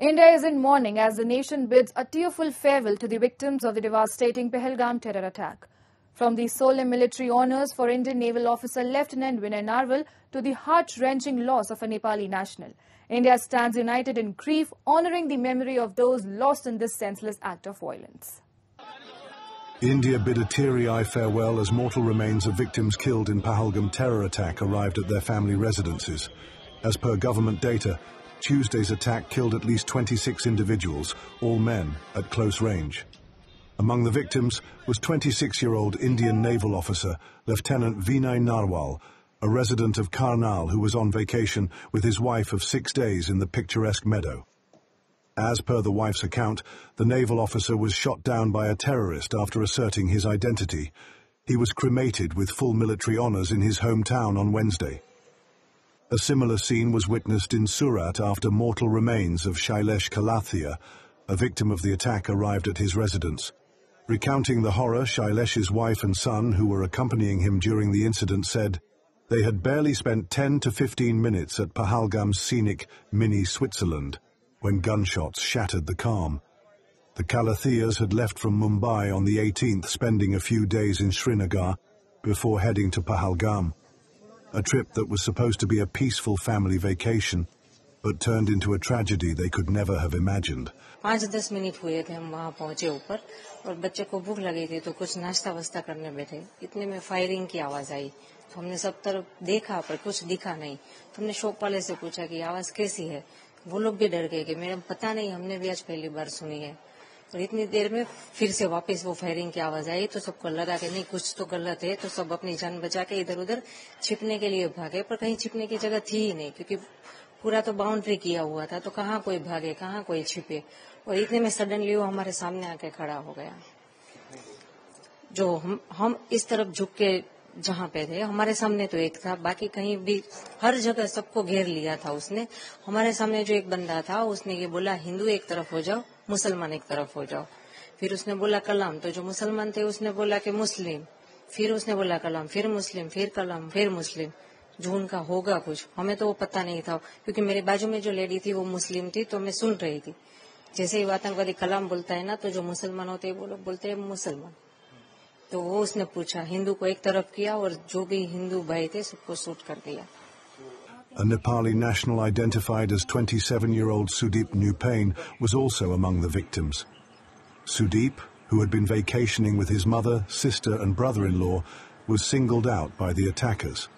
India is in mourning as the nation bids a tearful farewell to the victims of the devastating Pahalgam terror attack. From the solemn military honours for Indian Naval Officer Lieutenant Vinay Narwal to the heart-wrenching loss of a Nepali national, India stands united in grief, honouring the memory of those lost in this senseless act of violence. India bid a teary-eyed farewell as mortal remains of victims killed in Pahalgam terror attack arrived at their family residences. As per government data, Tuesday's attack killed at least 26 individuals, all men, at close range. Among the victims was 26-year-old Indian naval officer Lieutenant Vinay Narwal, a resident of Karnal who was on vacation with his wife of 6 days in the picturesque meadow. As per the wife's account, the naval officer was shot down by a terrorist after asserting his identity. He was cremated with full military honours in his hometown on Wednesday. A similar scene was witnessed in Surat after mortal remains of Shailesh Kalathia, a victim of the attack, arrived at his residence. Recounting the horror, Shailesh's wife and son, who were accompanying him during the incident, said they had barely spent 10 to 15 minutes at Pahalgam's scenic mini Switzerland when gunshots shattered the calm. The Kalathias had left from Mumbai on the 18th, spending a few days in Srinagar before heading to Pahalgam. A trip that was supposed to be a peaceful family vacation, but turned into a tragedy they could never have imagined. 5-10 minute हुए थे हम वहाँ पहुँचे ऊपर और बच्चे को भूख लगी थी तो कुछ नाश्ता वास्ता करने बैठे, इतने में फायरिंग की आवाज आई तो हमने सब तरफ देखा पर कुछ दिखा नहीं। तो हमने शॉप वाले से पूछा कि आवाज कैसी है, वो लोग भी डर गए कि मेरे पता नहीं, हमने भी आज पहली बार सुनी है। और इतनी देर में फिर से वापस वो फायरिंग की आवाज आई तो सबको लगा कि नहीं कुछ तो गलत है, तो सब अपनी जान बचा के इधर उधर छिपने के लिए भागे, पर कहीं छिपने की जगह थी ही नहीं क्योंकि पूरा तो बाउंड्री किया हुआ था, तो कहाँ कोई भागे कहाँ कोई छिपे। और इतने में सडनली वो हमारे सामने आके खड़ा हो गया। जो हम इस तरफ झुक के जहाँ पे थे हमारे सामने तो एक था, बाकी कहीं भी हर जगह सबको घेर लिया था उसने। हमारे सामने जो एक बंदा था उसने ये बोला हिंदू एक तरफ हो जाओ, मुसलमान एक तरफ हो जाओ। फिर उसने बोला कलाम, तो जो मुसलमान थे उसने बोला कि मुस्लिम, फिर उसने बोला कलाम, फिर मुस्लिम, फिर कलाम, फिर मुस्लिम। जो उनका होगा कुछ हमें तो वो पता नहीं था क्योंकि मेरे बाजू में जो लेडी थी वो मुस्लिम थी तो मैं सुन रही थी। जैसे ही आतंकवादी कलाम बोलता है ना तो जो मुसलमान होते हैं वो लोग बोलते हैं मुसलमान। तो वो उसने पूछा, हिंदू को एक तरफ किया और जो भी हिंदू भाई थे सबको शूट कर दिया। A Nepali national identified as 27-year-old Sudeep Nupain was also among the victims. Sudeep, who had been vacationing with his mother, sister and brother-in-law, was singled out by the attackers.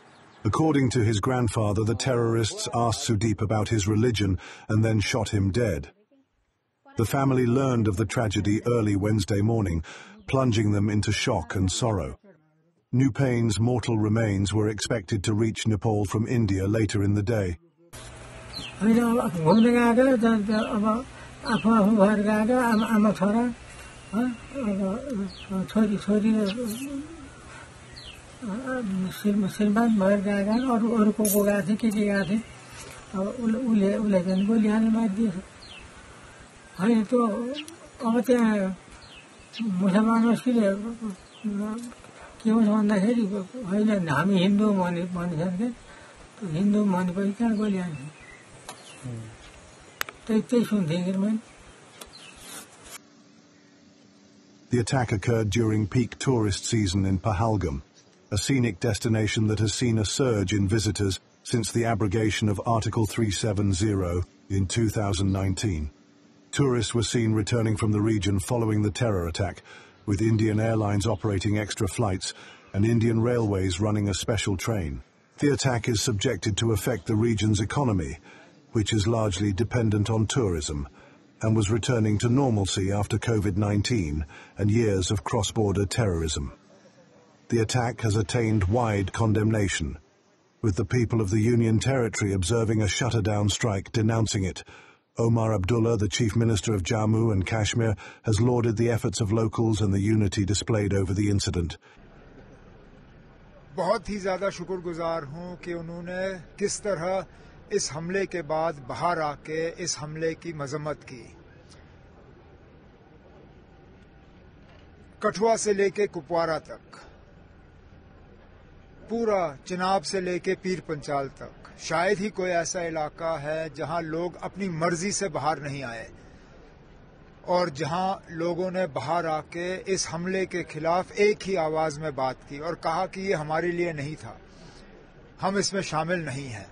According to his grandfather, the terrorists asked Sudeep about his religion and then shot him dead. The family learned of the tragedy early Wednesday morning, plunging them into shock and sorrow. Nupain's mortal remains were expected to reach Nepal from India later in the day. सिलमान भर गएगा और को गए थे कि गए थे और उले गोली हाल्न मार दिए होइन। तो अब त्यहाँ मुसलमानहरूले के हुन्छ भन्दाखेरि होइन हामी हिन्दू भनिसक्छ के हिन्दू भनेपछि कहाँ गोली हाल्छ त्यही सुन्थेँ कि मैले। The attack occurred during peak tourist season in Pahalgam, a scenic destination that has seen a surge in visitors since the abrogation of Article 370 in 2019. Tourists were seen returning from the region following the terror attack, with Indian Airlines operating extra flights and Indian Railways running a special train. The attack is subjected to affect the region's economy, which is largely dependent on tourism, and was returning to normalcy after COVID-19 and years of cross-border terrorism. The attack has attained wide condemnation, with the people of the Union Territory observing a shutterdown strike denouncing it. Omar Abdullah, the Chief Minister of Jammu and Kashmir, has lauded the efforts of locals and the unity displayed over the incident. बहुत ही ज़्यादा शुक्रगुजार हूँ कि उन्होंने किस तरह इस हमले के बाद बाहर आके इस हमले की मजम्मत की। कठुआ से लेके कुपवारा तक पूरा चिनाब से लेके पीर पंचाल तक शायद ही कोई ऐसा इलाका है जहां लोग अपनी मर्जी से बाहर नहीं आए और जहां लोगों ने बाहर आके इस हमले के खिलाफ एक ही आवाज में बात की और कहा कि ये हमारे लिए नहीं था, हम इसमें शामिल नहीं हैं।